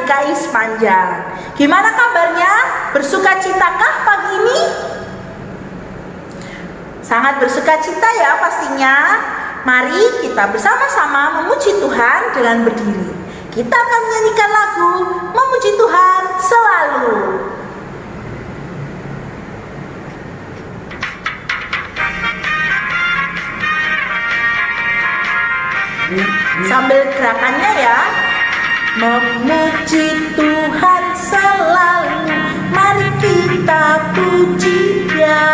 DKI sepanjang. Gimana kabarnya? Bersukacitakah pagi ini? Sangat bersukacita ya pastinya. Mari kita bersama-sama memuji Tuhan dengan berdiri. Kita akan menyanyikan lagu Memuji Tuhan Selalu. Sambil gerakannya ya. Memuji Tuhan selalu, mari kita puji Dia.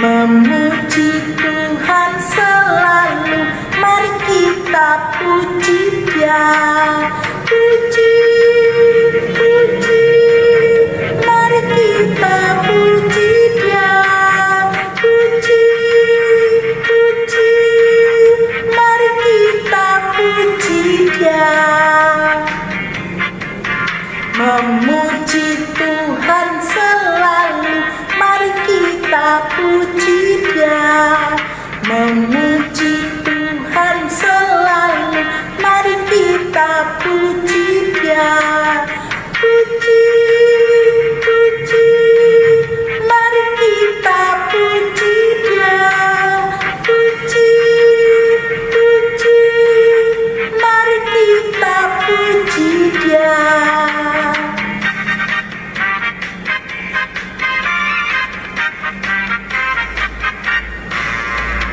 Memuji Tuhan selalu, mari kita puji Dia. Puji, puji, mari kita puji Dia. Puji, puji, mari kita puji Dia. Memuji Tuhan selalu, mari kita puji Dia. Memuji Tuhan selalu, mari kita puji Dia. Puji, puji, mari kita puji Dia. Puji, puji, mari kita puji Dia.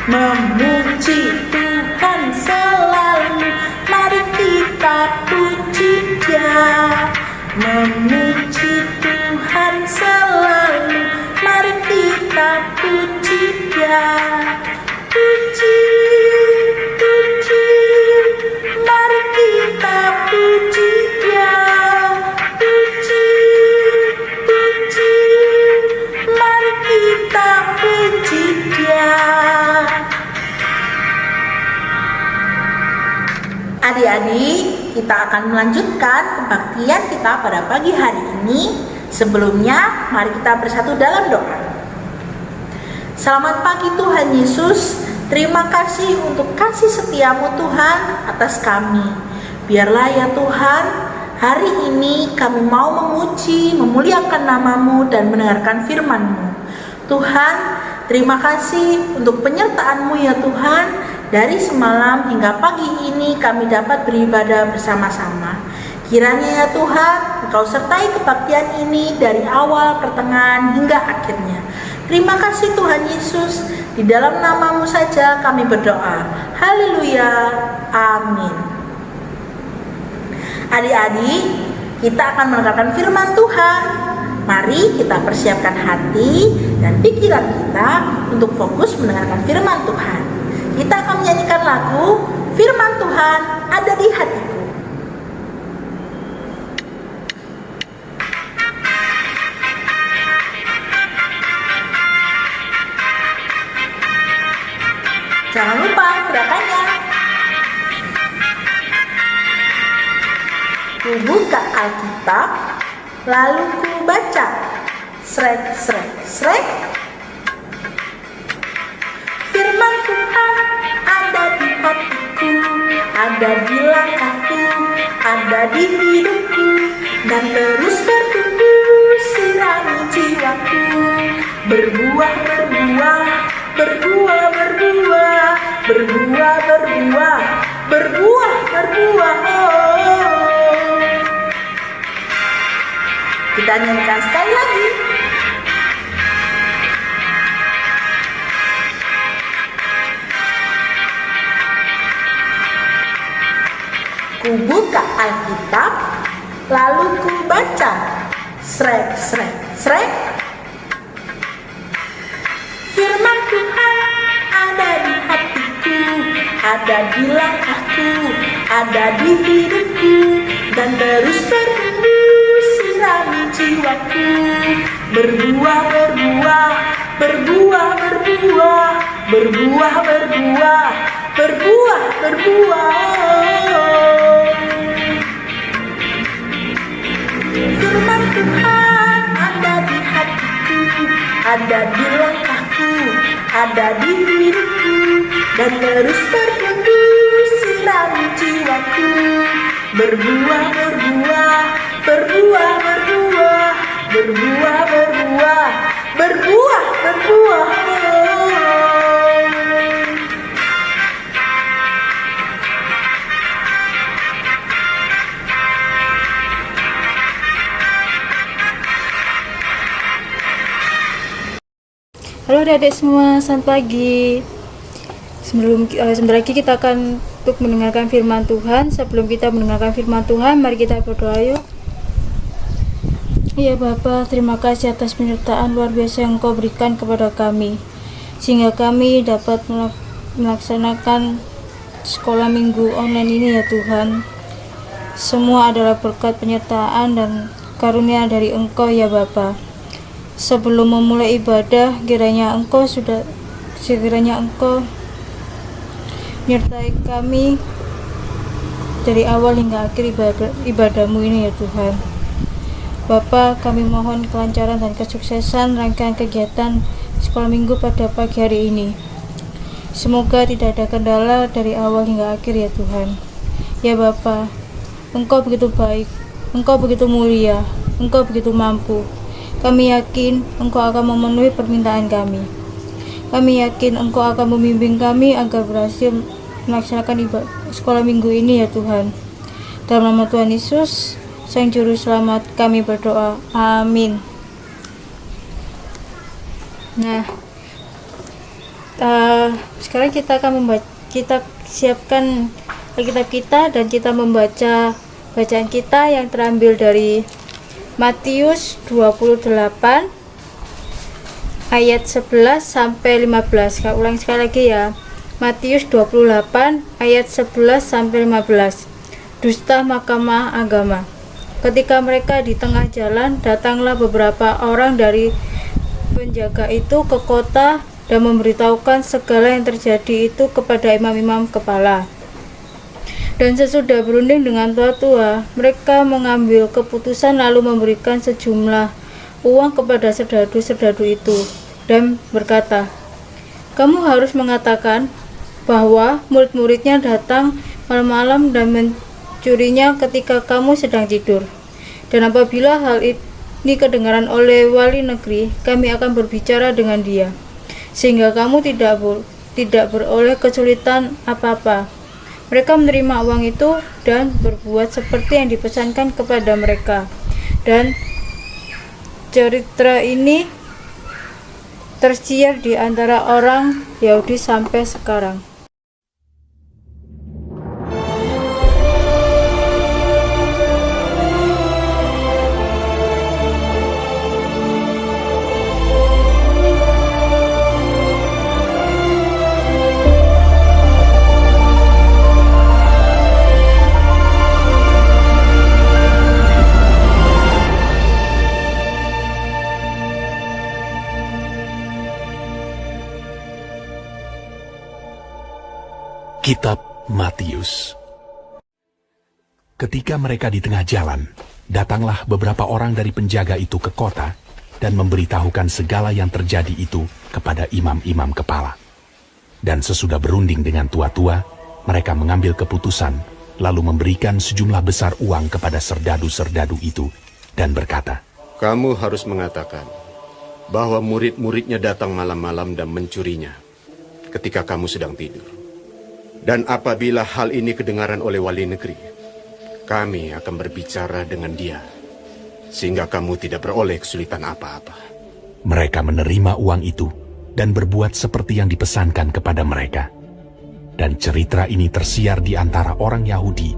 Memuji Tuhan selalu, mari kita puji Dia. Memuji Tuhan selalu, mari kita puji Dia. Puji, puji, mari kita puji Dia. Puji, puji, mari kita puji Dia. Adik-adik, kita akan melanjutkan kebaktian kita pada pagi hari ini. Sebelumnya, mari kita bersatu dalam doa. Selamat pagi Tuhan Yesus, terima kasih untuk kasih setiamu Tuhan atas kami. Biarlah ya Tuhan, hari ini kami mau memuji, memuliakan namamu dan mendengarkan firman-Mu. Tuhan, terima kasih untuk penyertaan-Mu ya Tuhan. Dari semalam hingga pagi ini kami dapat beribadah bersama-sama. Kiranya ya Tuhan, Engkau sertai kebaktian ini dari awal, pertengahan, hingga akhirnya. Terima kasih Tuhan Yesus, di dalam nama-Mu saja kami berdoa. Haleluya, amin. Adik-adik, kita akan mendengarkan firman Tuhan. Mari kita persiapkan hati dan pikiran kita untuk fokus mendengarkan firman Tuhan. Kita akan menyanyikan lagu Firman Tuhan Ada di Hatiku. Jangan lupa gerakannya. Ku buka Alkitab, lalu ku baca. Srek, srek, srek. Firman Tuhan ada di hatiku, ada di langkahku, ada di hidupku, dan terus bertumbuh sirami jiwaku. Berbuah, berbuah, berbuah, berbuah, berbuah, berbuah, berbuah, berbuah. Oh. Kita nyanyikan sekali lagi. Ku buka Alkitab, lalu ku baca. Srek, srek, srek. Firman Tuhan ada di hatiku, ada di langkahku, ada di hidupku, dan terus bertumbuh sirami jiwaku. Berbuah, berbuah, berbuah, berbuah, berbuah, berbuah, berbuah, berbuah. Firman Tuhan ada di hatiku, ada di langkahku, ada di hidupku, dan terus bertumbuh sirami jiwaku. berbuah, berbuah, berbuah, berbuah, berbuah, berbuah, berbuah, berbuah. Halo adik-adik semua, selamat pagi. Sebentar lagi kita akan untuk mendengarkan firman Tuhan. Sebelum kita mendengarkan firman Tuhan, mari kita berdoa yuk. Ya Bapa, terima kasih atas penyertaan luar biasa yang Engkau berikan kepada kami, sehingga kami dapat melaksanakan sekolah minggu online ini ya Tuhan. Semua adalah berkat penyertaan dan karunia dari Engkau ya Bapa. Sebelum memulai ibadah, kiranya Engkau menyertai kami dari awal hingga akhir ibadahmu ini ya Tuhan. Bapa, kami mohon kelancaran dan kesuksesan rangkaian kegiatan sekolah minggu pada pagi hari ini. Semoga tidak ada kendala dari awal hingga akhir ya Tuhan. Ya Bapa, Engkau begitu baik, Engkau begitu mulia, Engkau begitu mampu. Kami yakin Engkau akan memenuhi permintaan kami. Kami yakin Engkau akan membimbing kami agar berhasil melaksanakan ibadah sekolah minggu ini ya Tuhan. Dalam nama Tuhan Yesus, Sang Juru Selamat, kami berdoa. Amin. Nah, sekarang kita siapkan Alkitab kita dan kita membaca bacaan kita yang terambil dari Matius 28 ayat 11 sampai 15. Saya ulang sekali lagi ya. Matius 28 ayat 11 sampai 15. Dusta Mahkamah Agama. Ketika mereka di tengah jalan, datanglah beberapa orang dari penjaga itu ke kota dan memberitahukan segala yang terjadi itu kepada imam-imam kepala. Dan sesudah berunding dengan tua-tua, mereka mengambil keputusan lalu memberikan sejumlah uang kepada serdadu-serdadu itu dan berkata, "Kamu harus mengatakan bahwa murid-muridnya datang malam-malam dan mencurinya ketika kamu sedang tidur. Dan apabila hal ini kedengaran oleh wali negeri, kami akan berbicara dengan dia, sehingga kamu tidak beroleh kesulitan apa-apa." Mereka menerima uang itu dan berbuat seperti yang dipesankan kepada mereka. Dan cerita ini tersiar di antara orang Yahudi sampai sekarang. Kitab Matius. Ketika mereka di tengah jalan, datanglah beberapa orang dari penjaga itu ke kota dan memberitahukan segala yang terjadi itu kepada imam-imam kepala. Dan sesudah berunding dengan tua-tua, mereka mengambil keputusan, lalu memberikan sejumlah besar uang kepada serdadu-serdadu itu dan berkata, "Kamu harus mengatakan bahwa murid-muridnya datang malam-malam dan mencurinya ketika kamu sedang tidur. Dan apabila hal ini kedengaran oleh wali negeri, kami akan berbicara dengan dia, sehingga kamu tidak beroleh kesulitan apa-apa." Mereka menerima uang itu dan berbuat seperti yang dipesankan kepada mereka. Dan cerita ini tersiar di antara orang Yahudi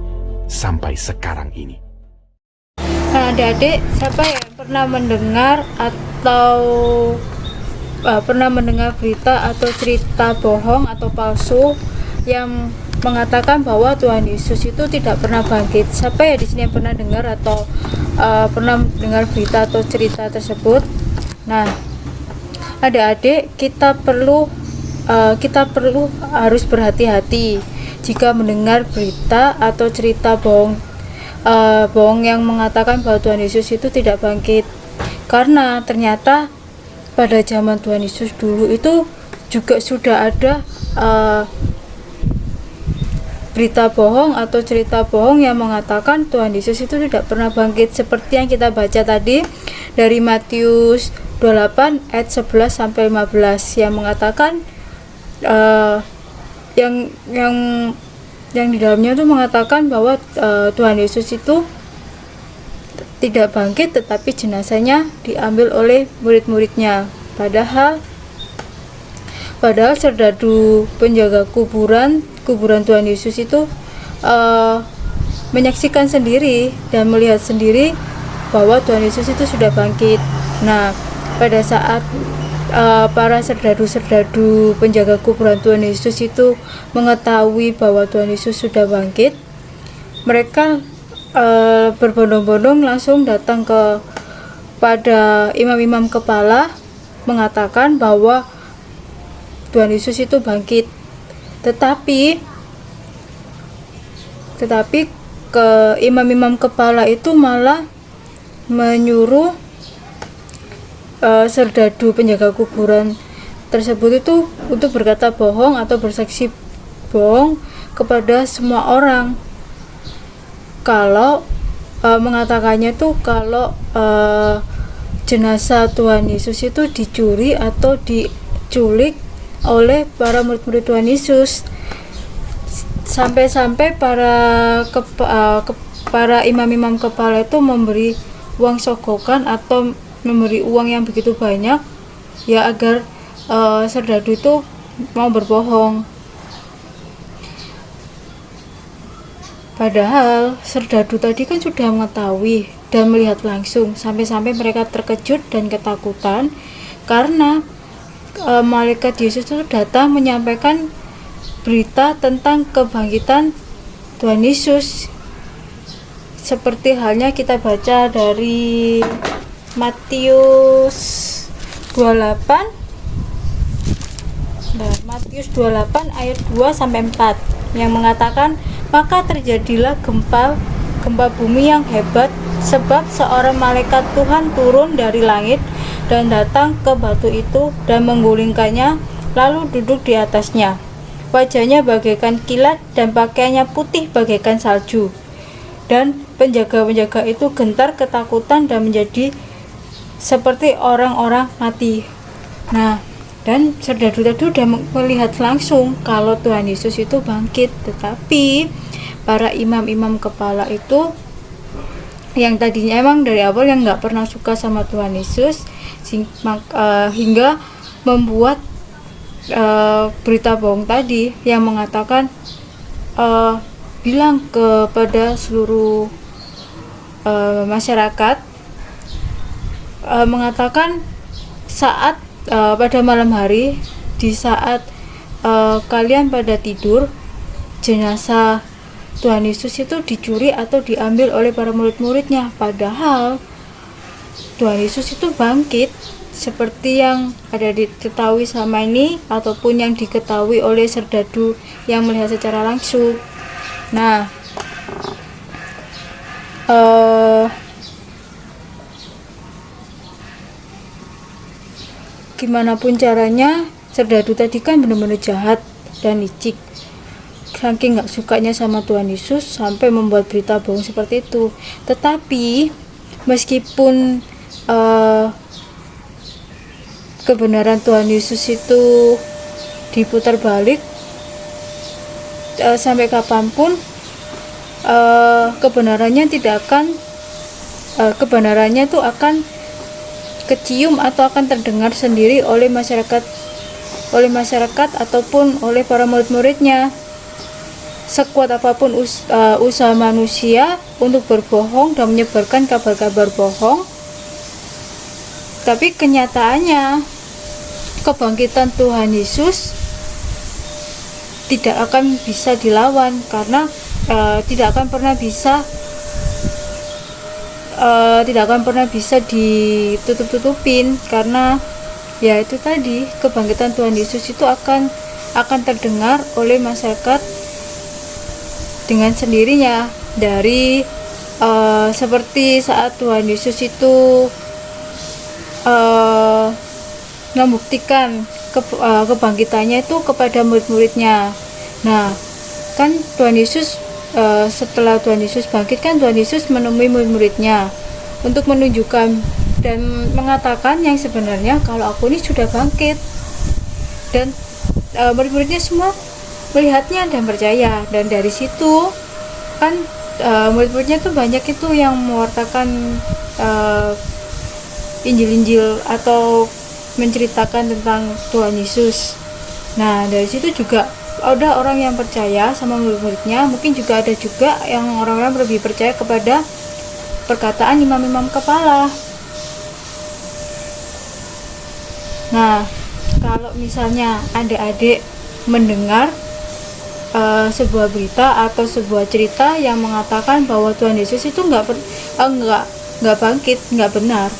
sampai sekarang ini. Nah, adik-adik, siapa yang pernah mendengar atau pernah mendengar berita atau cerita bohong atau palsu yang mengatakan bahwa Tuhan Yesus itu tidak pernah bangkit? Siapa ya di sini yang pernah dengar atau pernah dengar berita atau cerita tersebut? Nah, adik-adik, kita perlu harus berhati-hati jika mendengar berita atau cerita bohong yang mengatakan bahwa Tuhan Yesus itu tidak bangkit. Karena ternyata pada zaman Tuhan Yesus dulu itu juga sudah ada berita bohong atau cerita bohong yang mengatakan Tuhan Yesus itu tidak pernah bangkit, seperti yang kita baca tadi dari Matius 28 ayat 11 sampai 15 yang mengatakan yang di dalamnya itu mengatakan bahwa Tuhan Yesus itu tidak bangkit, tetapi jenazahnya diambil oleh murid-muridnya. Padahal serdadu penjaga kuburan Tuhan Yesus itu menyaksikan sendiri dan melihat sendiri bahwa Tuhan Yesus itu sudah bangkit. Nah, pada saat para serdadu penjaga kuburan Tuhan Yesus itu mengetahui bahwa Tuhan Yesus sudah bangkit, mereka berbondong-bondong langsung datang pada imam-imam kepala mengatakan bahwa Tuhan Yesus itu bangkit. Tetapi ke imam-imam kepala itu malah menyuruh serdadu penjaga kuburan tersebut itu untuk berkata bohong atau bersaksi bohong kepada semua orang. Kalau mengatakannya tuh kalau jenazah Tuhan Yesus itu dicuri atau diculik oleh para murid-murid Tuhan Yesus, sampai-sampai para imam-imam kepala itu memberi uang sogokan atau memberi uang yang begitu banyak ya agar serdadu itu mau berbohong. Padahal serdadu tadi kan sudah mengetahui dan melihat langsung, sampai-sampai mereka terkejut dan ketakutan karena malaikat Yesus itu datang menyampaikan berita tentang kebangkitan Tuhan Yesus. Seperti halnya kita baca dari Matius 28 ayat 2 sampai 4 yang mengatakan, maka terjadilah gempa bumi yang hebat, sebab seorang malaikat Tuhan turun dari langit dan datang ke batu itu dan menggulingkannya, lalu duduk di atasnya. Wajahnya bagaikan kilat dan pakaiannya putih bagaikan salju. Dan penjaga-penjaga itu gentar ketakutan dan menjadi seperti orang-orang mati. Nah, dan serdadu tadi sudah melihat langsung kalau Tuhan Yesus itu bangkit. Tetapi para imam-imam kepala itu yang tadinya emang dari awal yang nggak pernah suka sama Tuhan Yesus, hingga membuat berita bohong tadi yang mengatakan bilang kepada seluruh masyarakat, mengatakan saat pada malam hari, di saat kalian pada tidur, jenazah Tuhan Yesus itu dicuri atau diambil oleh para murid-muridnya. Padahal Tuhan Yesus itu bangkit seperti yang ada diketahui sama ini ataupun yang diketahui oleh serdadu yang melihat secara langsung. Nah, gimana pun caranya, serdadu tadi kan benar-benar jahat dan licik, saking gak sukanya sama Tuhan Yesus sampai membuat berita bohong seperti itu. Tetapi meskipun kebenaran Tuhan Yesus itu diputar balik sampai kapanpun, kebenarannya itu akan kecium atau akan terdengar sendiri oleh masyarakat ataupun oleh para murid-muridnya. Sekuat apapun usaha manusia untuk berbohong dan menyebarkan kabar-kabar bohong, tapi kenyataannya kebangkitan Tuhan Yesus tidak akan bisa dilawan, karena tidak akan pernah bisa ditutup-tutupin, karena ya itu tadi, kebangkitan Tuhan Yesus itu akan terdengar oleh masyarakat dengan sendirinya. Dari seperti saat Tuhan Yesus itu membuktikan kebangkitannya itu kepada murid-muridnya. Nah, kan Tuhan Yesus setelah Tuhan Yesus bangkit kan Tuhan Yesus menemui murid-muridnya untuk menunjukkan dan mengatakan yang sebenarnya kalau aku ini sudah bangkit, dan murid-muridnya semua melihatnya dan percaya. Dan dari situ kan murid-muridnya tuh banyak itu yang mewartakan Injil-Injil atau menceritakan tentang Tuhan Yesus. Nah dari situ juga ada orang yang percaya sama murid-muridnya, mungkin juga ada juga yang orang-orang lebih percaya kepada perkataan imam-imam kepala. Nah kalau misalnya adik-adik mendengar sebuah berita atau sebuah cerita yang mengatakan bahwa Tuhan Yesus itu nggak bangkit, nggak benar.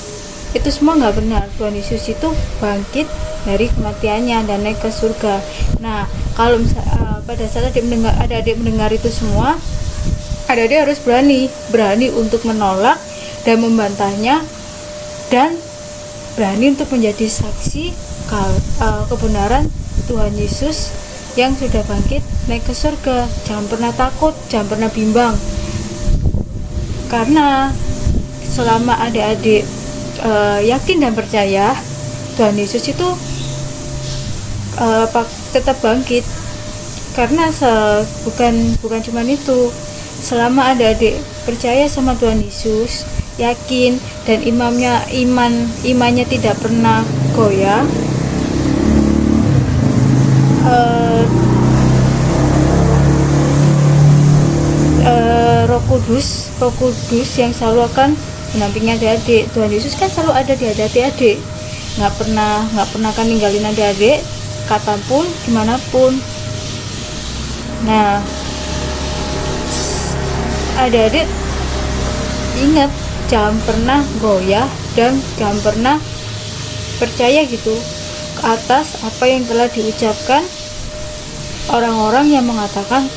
Itu semua nggak benar. Tuhan Yesus itu bangkit dari kematiannya dan naik ke surga. Nah kalau pada saat adik mendengar itu semua, adik harus berani untuk menolak dan membantahnya, dan berani untuk menjadi saksi kebenaran Tuhan Yesus yang sudah bangkit naik ke surga. Jangan pernah takut, jangan pernah bimbang, karena selama adik-adik yakin dan percaya, Tuhan Yesus itu tetap bangkit. Karena bukan cuma itu, selama adik-adik percaya sama Tuhan Yesus, yakin, dan imannya tidak pernah goyah, Roh Kudus yang selalu akan menampingi adik-adik. Tuhan Yesus kan selalu ada di adik-adik, nggak pernah akan ninggalin adik-adik kapanpun, dimanapun. Nah adik-adik ingat, jangan pernah goyah dan jangan pernah percaya gitu ke atas apa yang telah diucapkan orang-orang yang mengatakan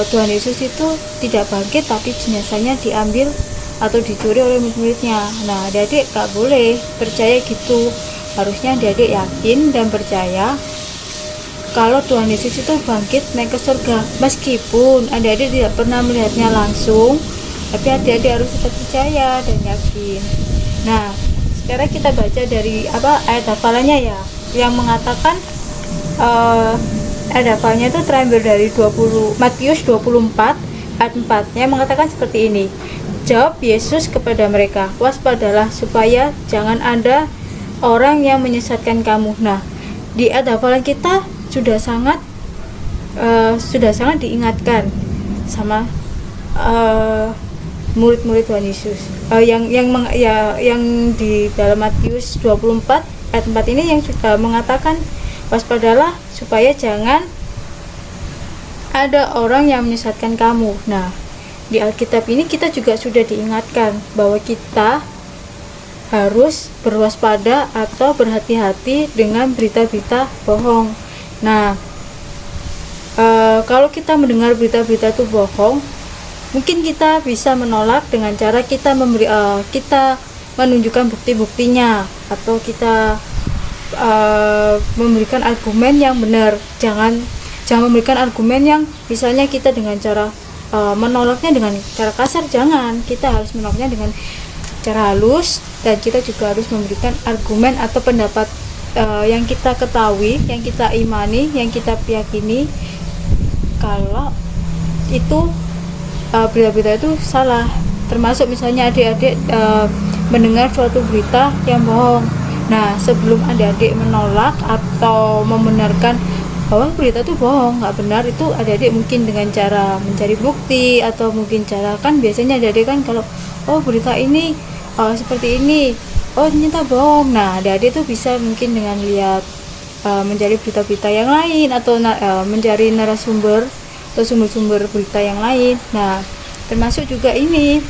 Tuhan Yesus itu tidak bangkit tapi jenazahnya diambil atau dicuri oleh murid-muridnya. Nah adik-adik gak boleh percaya gitu. Harusnya adik-adik yakin dan percaya kalau Tuhan Yesus itu bangkit naik ke surga. Meskipun adik-adik tidak pernah melihatnya langsung, tapi adik-adik harus tetap percaya dan yakin. Nah sekarang kita baca dari ayat hafalannya ya, yang mengatakan ayat hafalnya itu terambil dari Matius 24 ayat 4, yang mengatakan seperti ini. Jawab Yesus kepada mereka, waspadalah supaya jangan ada orang yang menyesatkan kamu. Nah di ayat hafalan kita sudah sangat diingatkan sama murid-murid Tuhan Yesus. Yang di dalam Matius 24 ayat 4 ini yang sudah mengatakan waspadalah supaya jangan ada orang yang menyesatkan kamu. Nah di Alkitab ini kita juga sudah diingatkan bahwa kita harus berwaspada atau berhati-hati dengan berita-berita bohong. Nah kalau kita mendengar berita-berita itu bohong, mungkin kita bisa menolak dengan cara kita menunjukkan bukti-buktinya, atau kita memberikan argumen yang benar. Jangan memberikan argumen yang misalnya kita dengan cara menolaknya dengan cara kasar. Jangan, kita harus menolaknya dengan cara halus, dan kita juga harus memberikan argumen atau pendapat yang kita ketahui, yang kita imani, yang kita yakini kalau itu berita-berita itu salah. Termasuk misalnya adik-adik mendengar suatu berita yang bohong. Nah sebelum adik-adik menolak atau membenarkan bahwa berita itu bohong, nggak benar, itu adik-adik mungkin dengan cara mencari bukti, atau mungkin cara, kan biasanya adik-adik kan kalau berita ini seperti ini, ternyata bohong. Nah adik-adik tuh bisa mungkin dengan lihat mencari berita-berita yang lain, atau mencari narasumber atau sumber-sumber berita yang lain. Nah termasuk juga ini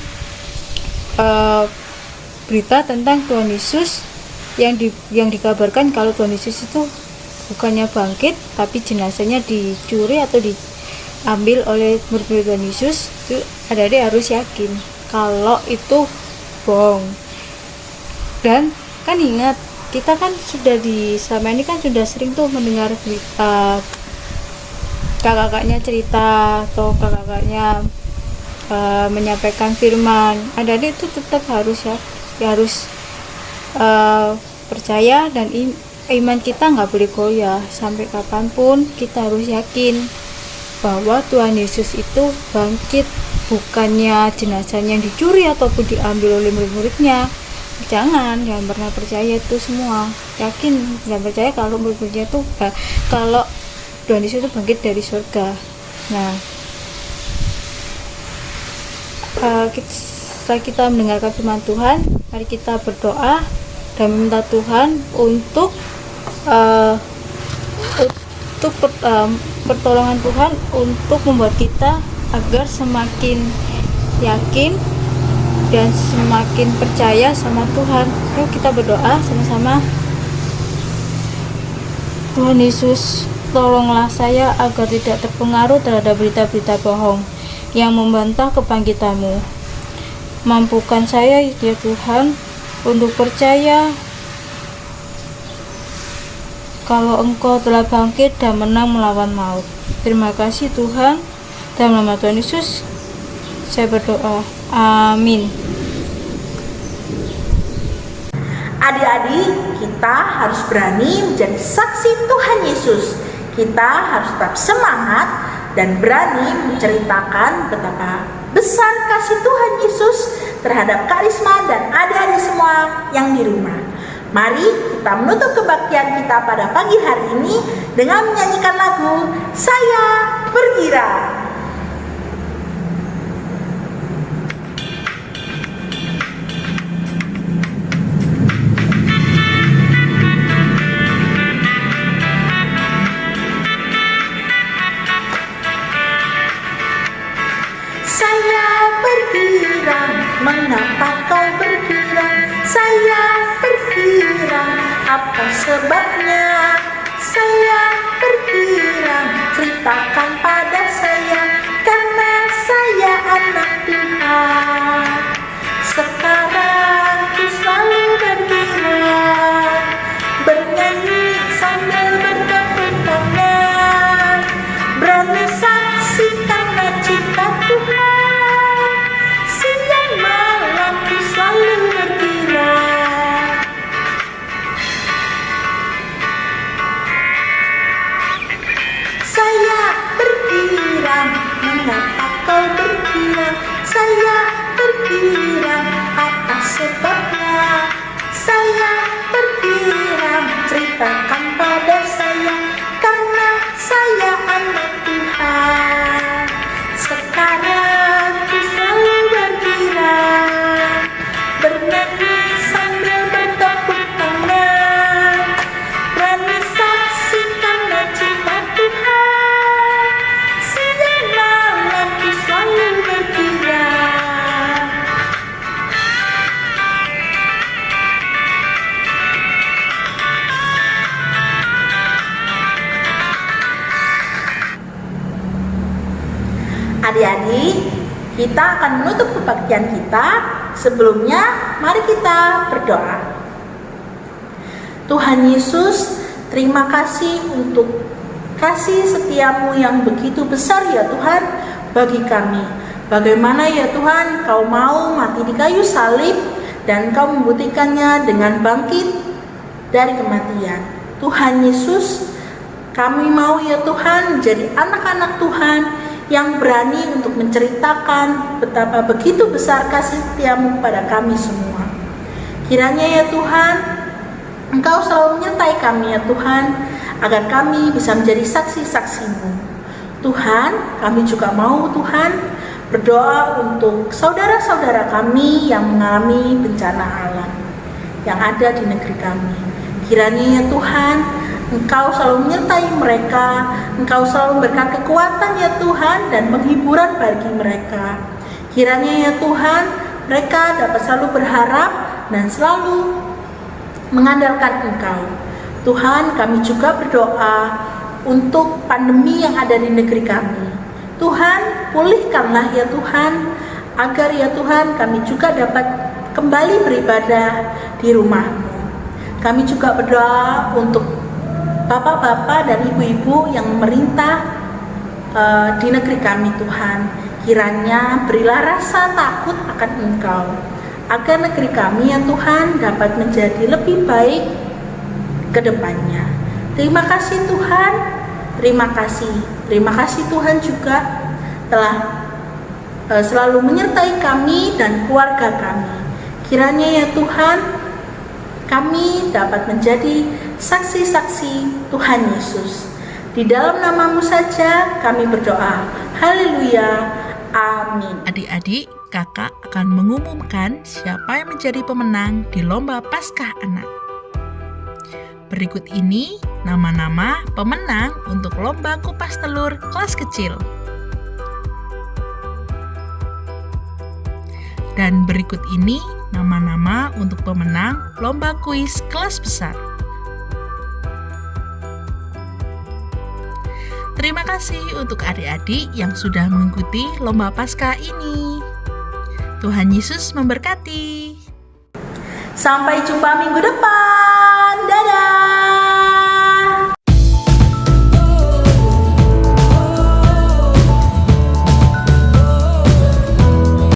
berita tentang Tuhan Yesus yang dikabarkan kalau Tuhan Yesus itu bukannya bangkit tapi jenazahnya dicuri atau diambil oleh murid-murid Tuhan Yesus. Itu adik-adik harus yakin kalau itu bohong. Dan kan ingat, kita kan sudah selama ini kan sudah sering tuh mendengar berita kakak-kakaknya cerita atau kakak-kakaknya menyampaikan firman, adik-adik itu tetap harus harus percaya, dan iman kita nggak boleh goyah. Sampai kapanpun kita harus yakin bahwa Tuhan Yesus itu bangkit, bukannya jenazahnya yang dicuri ataupun diambil oleh murid-muridnya. Jangan pernah percaya itu semua. Yakin dan percaya kalau murid-muridnya itu kalau Tuhan Yesus itu bangkit dari surga. Nah, setelah kita mendengarkan firman Tuhan, mari kita berdoa dan meminta Tuhan untuk pertolongan Tuhan untuk membuat kita agar semakin yakin dan semakin percaya sama Tuhan. Yuk kita berdoa sama-sama. Tuhan Yesus, tolonglah saya agar tidak terpengaruh terhadap berita-berita bohong yang membantah kebangkitan-Mu. Mampukan saya ya Tuhan untuk percaya kalau Engkau telah bangkit dan menang melawan maut. Terima kasih Tuhan. Dalam nama Tuhan Yesus saya berdoa. Amin. Adik-adik, kita harus berani menjadi saksi Tuhan Yesus. Kita harus tetap semangat dan berani menceritakan betapa besar kasih Tuhan Yesus terhadap Kak Risma dan adik-adik semua yang di rumah. Mari kita menutup kebaktian kita pada pagi hari ini dengan menyanyikan lagu Saya Bergirang. Mengapa kau bergirang? Saya bergirang. Apa sebabnya? Saya bergirang. Ceritakan pada saya, karena saya anak Tuhan. Sekarang ku selalu bergirang, bernyanyi sambil bertepuk tangan, berani saksi karena cinta Tuhan. Selalu bergirang. Saya bergirang. Mengapa kau bergirang? Saya bergirang. Apa sebabnya? Saya bergirang. Ceritakan pada saya, karena saya anak Tuhan. Sekarang ku selalu bergirang, bernyanyi sambil bertepuk tangan, berani saksi karena cinta Tuhan. Siang malam ku selalu bergirang. Adik-adik, kita akan menutup kebaktian kita. Sebelumnya, mari kita berdoa. Tuhan Yesus, terima kasih untuk kasih setiamu yang begitu besar ya Tuhan bagi kami. Bagaimana ya Tuhan, Kau mau mati di kayu salib dan Kau membuktikannya dengan bangkit dari kematian. Tuhan Yesus, kami mau ya Tuhan menjadi anak-anak Tuhan yang berani untuk menceritakan betapa begitu besar kasih setiamu kepada kami semua. Kiranya ya Tuhan, Engkau selalu menyertai kami ya Tuhan, agar kami bisa menjadi saksi-saksi-Mu. Tuhan, kami juga mau Tuhan berdoa untuk saudara-saudara kami yang mengalami bencana alam yang ada di negeri kami. Kiranya ya Tuhan, Engkau selalu menyertai mereka, Engkau selalu memberikan kekuatan ya Tuhan dan penghiburan bagi mereka. Kiranya ya Tuhan, mereka dapat selalu berharap dan selalu mengandalkan Engkau. Tuhan, kami juga berdoa untuk pandemi yang ada di negeri kami. Tuhan, pulihkanlah ya Tuhan, agar ya Tuhan kami juga dapat kembali beribadah di rumah-Mu. Kami juga berdoa untuk bapak-bapak dan ibu-ibu yang memerintah di negeri kami Tuhan. Kiranya berilah rasa takut akan Engkau, agar negeri kami ya Tuhan dapat menjadi lebih baik ke depannya. Terima kasih Tuhan, terima kasih Tuhan juga telah selalu menyertai kami dan keluarga kami. Kiranya ya Tuhan, kami dapat menjadi saksi-saksi Tuhan Yesus. Di dalam nama-Mu saja kami berdoa. Haleluya. Amin. Adik-adik, kakak akan mengumumkan siapa yang menjadi pemenang di lomba Paskah Anak. Berikut ini nama-nama pemenang untuk lomba kupas telur kelas kecil. Dan berikut ini nama-nama untuk pemenang lomba kuis kelas besar. Terima kasih untuk adik-adik yang sudah mengikuti lomba Paskah ini. Tuhan Yesus memberkati. Sampai jumpa minggu depan. Dadah.